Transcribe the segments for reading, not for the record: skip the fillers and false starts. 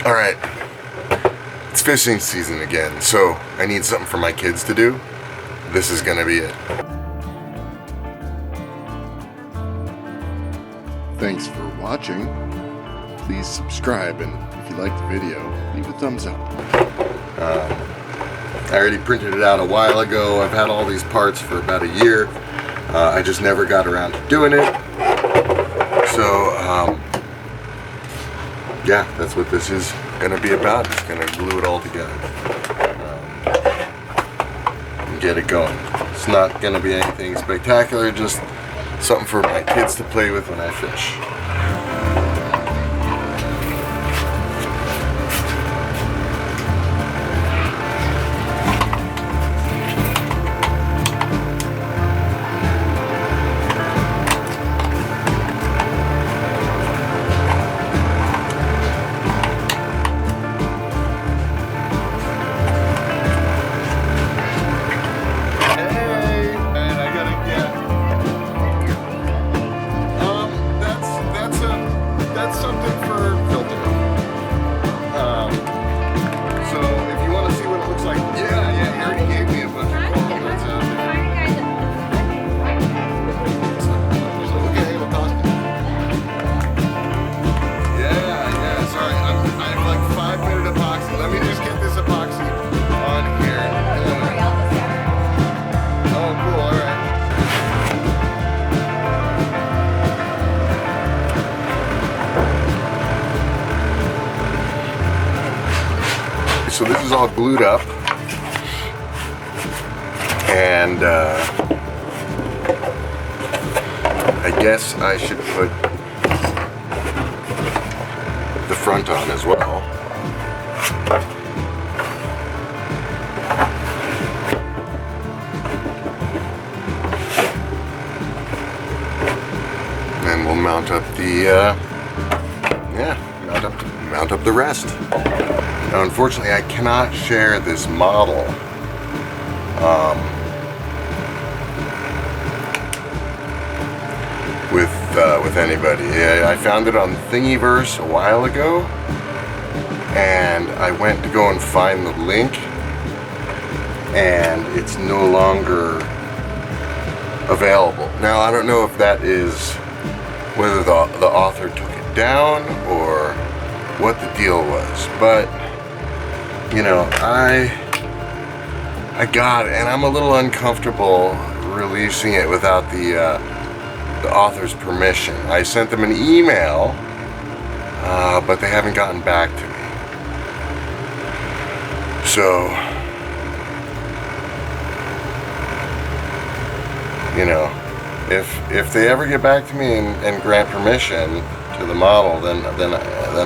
Alright, it's fishing season again, so I need something for my kids to do. This is gonna be it. Thanks for watching. Please subscribe, and if you like the video, leave a thumbs up. I already printed it out a while ago. I've had all these parts for about a year. I just never got around to doing it. So, yeah, that's what this is gonna be about. It's gonna glue it all together and get it going. It's not gonna be anything spectacular, just something for my kids to play with when I fish. So this is all glued up, and I guess I should put the front on as well. And then we'll mount up the mount up the rest. Now, unfortunately, I cannot share this model with anybody. I found it on Thingiverse a while ago, and I went to go and find the link, and it's no longer available. Now, I don't know if that is whether the author took it down or what the deal was, but you know, I got it, and I'm a little uncomfortable releasing it without the author's permission. I sent them an email, but they haven't gotten back to me. So, you know, if they ever get back to me and grant permission to the model, then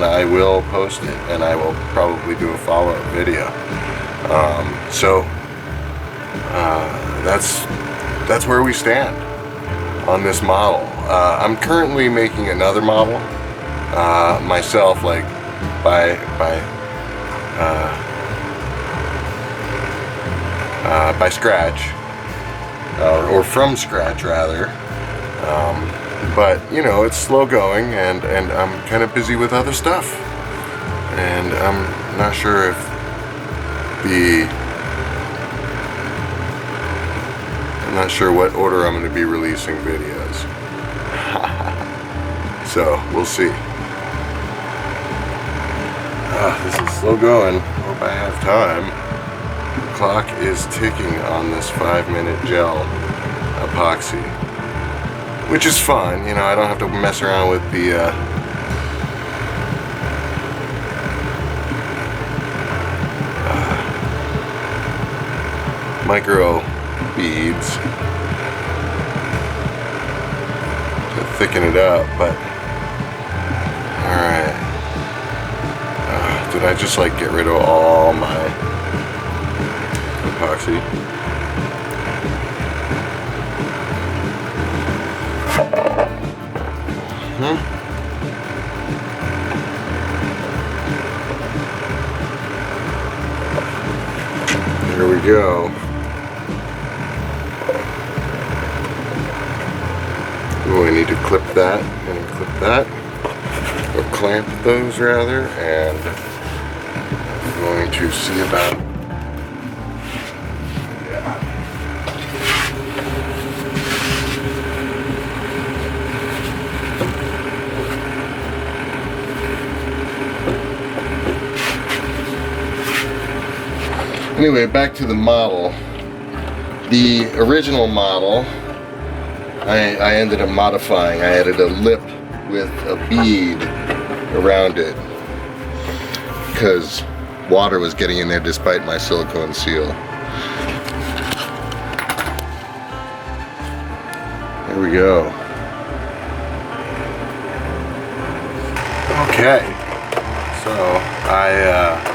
I will post it, and I will probably do a follow-up video. So that's where we stand on this model. I'm currently making another model myself, like by scratch, or from scratch rather. But you know, it's slow going, and I'm kind of busy with other stuff, and I'm not sure if I'm not sure what order I'm going to be releasing videos. So we'll see. This is slow going. Hope I have time. The clock is ticking on this 5-minute gel epoxy, which is fun. You know, I don't have to mess around with the micro beads to thicken it up, but alright. Did I just like get rid of all my epoxy? There we go. Oh, I need to clip that and clip that, or clamp those rather, and going to see about. Anyway, back to the model. The original model, I ended up modifying. I added a lip with a bead around it because water was getting in there despite my silicone seal. There we go. Okay, so I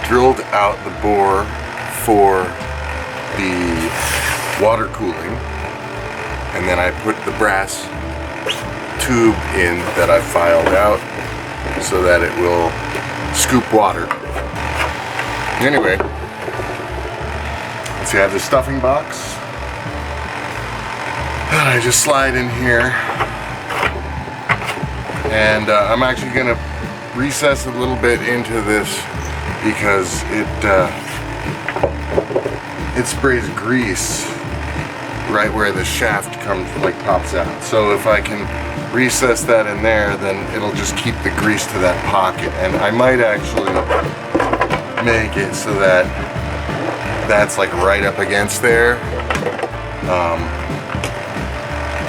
drilled out the bore for the water cooling, and then I put the brass tube in that I filed out so that it will scoop water. Anyway, see, I have the stuffing box that I just slide in here, and I'm actually gonna recess a little bit into this because it sprays grease right where the shaft comes, like pops out. So if I can recess that in there, then it'll just keep the grease to that pocket. And I might actually make it so that that's like right up against there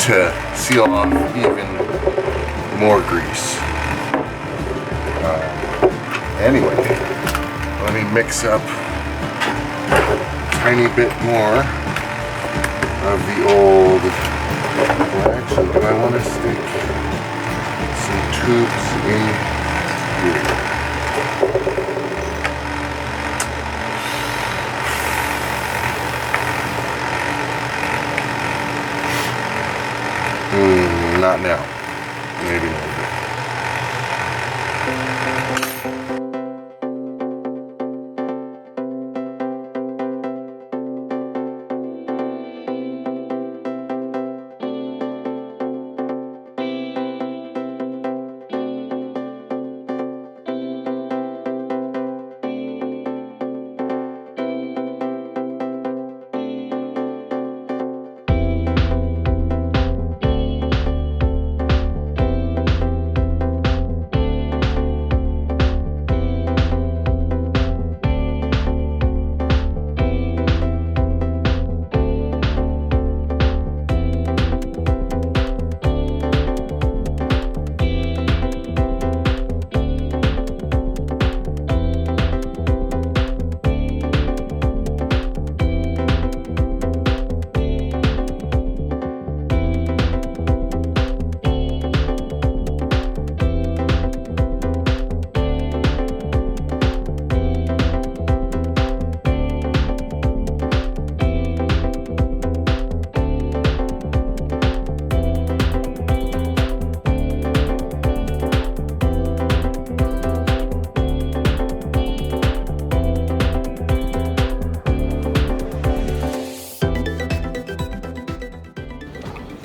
to seal off even more grease. Anyway, let me mix up a tiny bit more of the old. Well, actually, do I want to stick some tubes in here? Not now. Maybe not.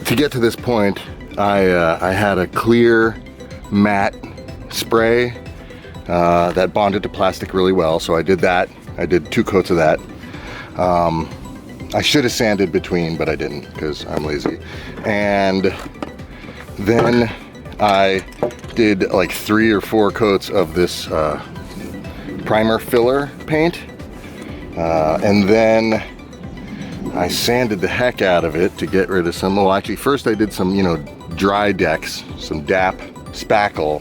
To get to this point, I had a clear matte spray that bonded to plastic really well, so I did that. I did 2 coats of that. I should have sanded between, but I didn't because I'm lazy. And then I did like 3 or 4 coats of this primer filler paint, and then I sanded the heck out of it to get rid of some. Well, actually, first I did some, dry decks, some DAP spackle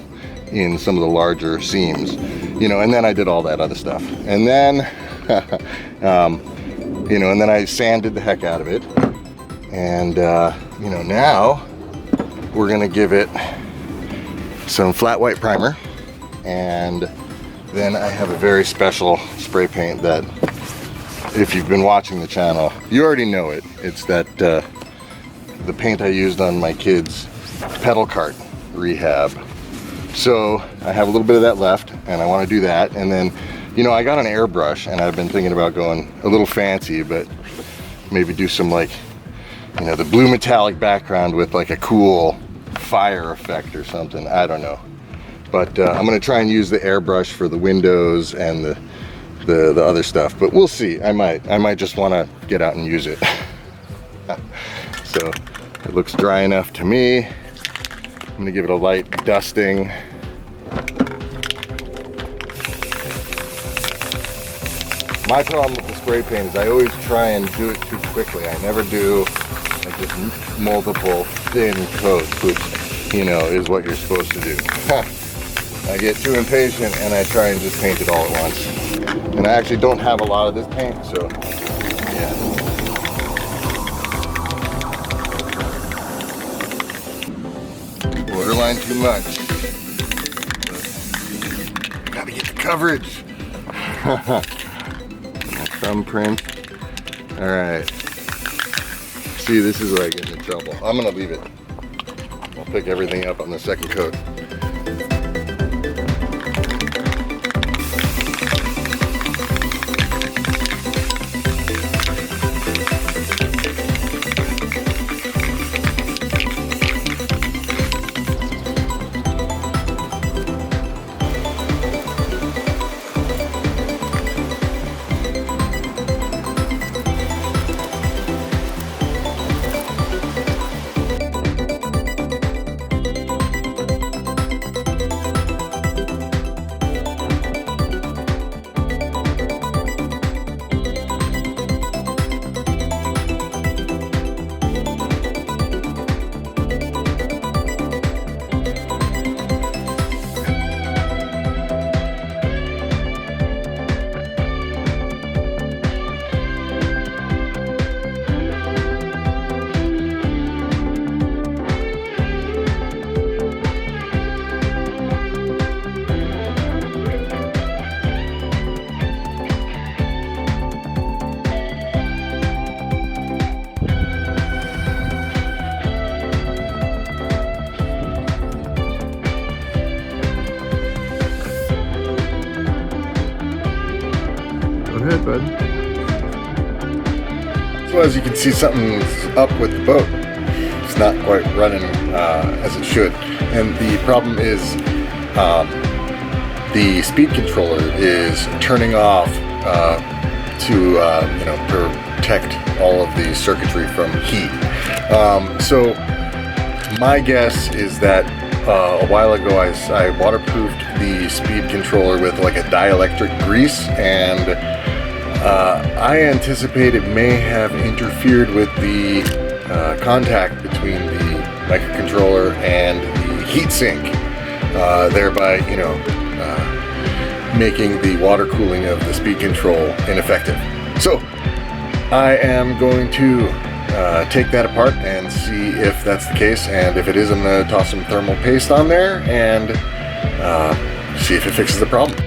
in some of the larger seams, and then I did all that other stuff. And then, and then I sanded the heck out of it. And, now we're gonna give it some flat white primer. And then I have a very special spray paint that, if you've been watching the channel, you already know it. It's that the paint I used on my kids' pedal cart rehab. So I have a little bit of that left, and I want to do that. And then, I got an airbrush, and I've been thinking about going a little fancy, but maybe do some like, the blue metallic background with like a cool fire effect or something. I don't know. But I'm gonna try and use the airbrush for the windows and the other stuff, but we'll see. I might just want to get out and use it. So it looks dry enough to me. I'm gonna give it a light dusting. My problem with the spray paint is I always try and do it too quickly. I never do like just multiple thin coats, which, you know, is what you're supposed to do. I get too impatient and I try and just paint it all at once. And I actually don't have a lot of this paint, so yeah. Borderline too much. Gotta get the coverage. Thumbprint. Alright. See, this is where I get into trouble. I'm gonna leave it. I'll pick everything up on the second coat. Go ahead, bud. So as you can see, something's up with the boat. It's not quite running as it should. And the problem is the speed controller is turning off to you know, protect all of the circuitry from heat. So my guess is that a while ago I waterproofed the speed controller with like a dielectric grease, and I anticipate it may have interfered with the contact between the microcontroller and the heatsink, thereby, you know, making the water cooling of the speed control ineffective. So I am going to take that apart and see if that's the case, and if it is, I'm going to toss some thermal paste on there and see if it fixes the problem.